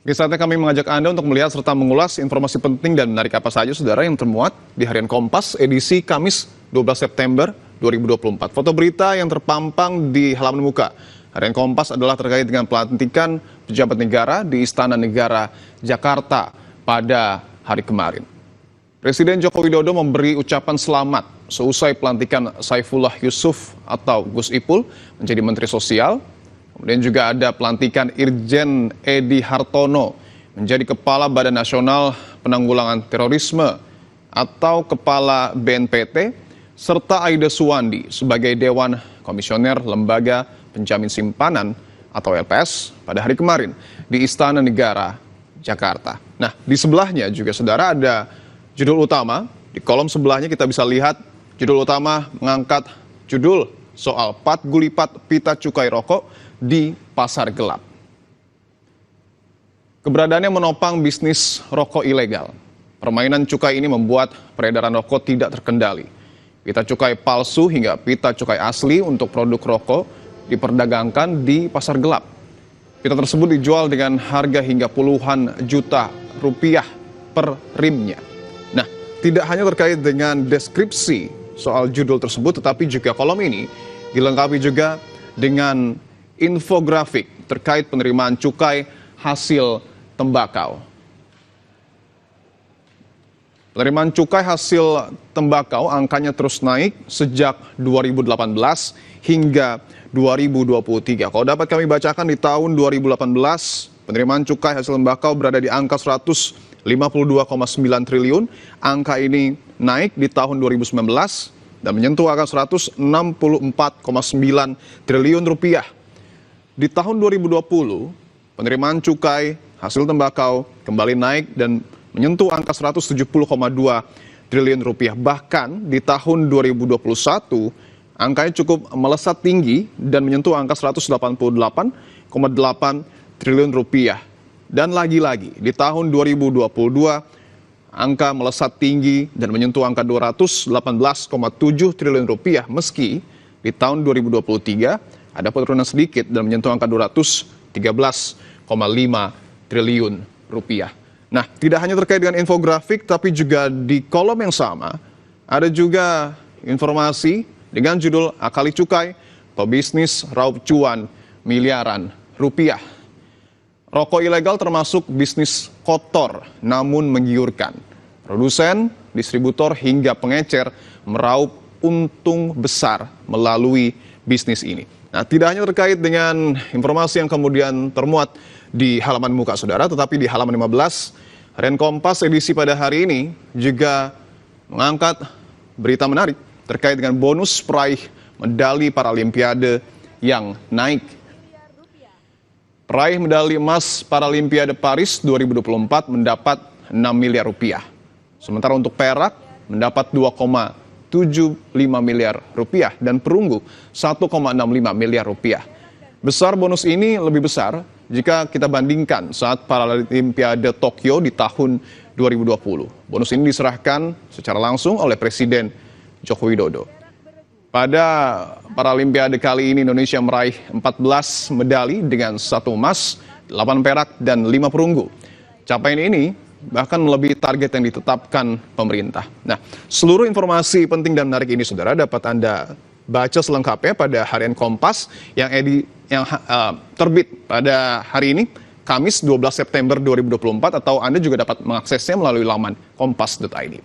Saatnya kami mengajak Anda untuk melihat serta mengulas informasi penting dan menarik apa saja, saudara, yang termuat di Harian Kompas edisi Kamis 12 September 2024. Foto berita yang terpampang di halaman muka Harian Kompas adalah terkait dengan pelantikan pejabat negara di Istana Negara Jakarta pada hari kemarin. Presiden Joko Widodo memberi ucapan selamat seusai pelantikan Saifullah Yusuf atau Gus Ipul menjadi Menteri Sosial. Kemudian juga ada pelantikan Irjen Edi Hartono menjadi Kepala Badan Nasional Penanggulangan Terorisme atau Kepala BNPT, serta Aida Suwandi sebagai Dewan Komisioner Lembaga Penjamin Simpanan atau LPS pada hari kemarin di Istana Negara Jakarta. Nah, di sebelahnya juga, saudara, ada judul utama. Di kolom sebelahnya kita bisa lihat judul utama mengangkat judul soal Pat Gulipat Pita Cukai Rokok di pasar gelap. Keberadaannya menopang bisnis rokok ilegal. Permainan cukai ini membuat peredaran rokok tidak terkendali. Pita cukai palsu hingga pita cukai asli untuk produk rokok diperdagangkan di pasar gelap. Pita tersebut dijual dengan harga hingga puluhan juta rupiah per rimnya. Nah, tidak hanya terkait dengan deskripsi soal judul tersebut, tetapi juga kolom ini dilengkapi juga dengan infografik terkait penerimaan cukai hasil tembakau. Penerimaan cukai hasil tembakau angkanya terus naik sejak 2018 hingga 2023. Kalau dapat kami bacakan, di tahun 2018 penerimaan cukai hasil tembakau berada di angka 152,9 triliun. Angka ini naik di tahun 2019 dan menyentuh angka 164,9 triliun rupiah. Di tahun 2020, penerimaan cukai hasil tembakau kembali naik dan menyentuh angka 170,2 triliun rupiah. Bahkan di tahun 2021, angkanya cukup melesat tinggi dan menyentuh angka 188,8 triliun rupiah. Dan lagi-lagi di tahun 2022, angka melesat tinggi dan menyentuh angka 218,7 triliun rupiah, meski di tahun 2023 ada penurunan sedikit dan menyentuh angka 213,5 triliun rupiah. Nah, tidak hanya terkait dengan infografik, tapi juga di kolom yang sama ada juga informasi dengan judul Akali Cukai, Pebisnis Raup Cuan Miliaran Rupiah. Rokok ilegal termasuk bisnis kotor namun menggiurkan. Produsen, distributor hingga pengecer meraup untung besar melalui bisnis ini. Nah, tidak hanya terkait dengan informasi yang kemudian termuat di halaman muka, saudara, tetapi di halaman 15, Harian Kompas edisi pada hari ini juga mengangkat berita menarik terkait dengan bonus peraih medali Paralimpiade yang naik. Peraih medali emas Paralimpiade Paris 2024 mendapat 6 miliar rupiah. Sementara untuk perak mendapat 2,75 miliar rupiah dan perunggu 1,65 miliar rupiah. Besar bonus ini lebih besar jika kita bandingkan saat Paralimpiade Tokyo di tahun 2020. Bonus ini diserahkan secara langsung oleh Presiden Joko Widodo. Pada Paralimpiade kali ini Indonesia meraih 14 medali dengan 1 emas, 8 perak, dan 5 perunggu. Capaian ini bahkan melebihi target yang ditetapkan pemerintah. Nah, seluruh informasi penting dan menarik ini, saudara, dapat Anda baca selengkapnya pada Harian Kompas yang terbit pada hari ini, Kamis 12 September 2024, atau Anda juga dapat mengaksesnya melalui laman kompas.id.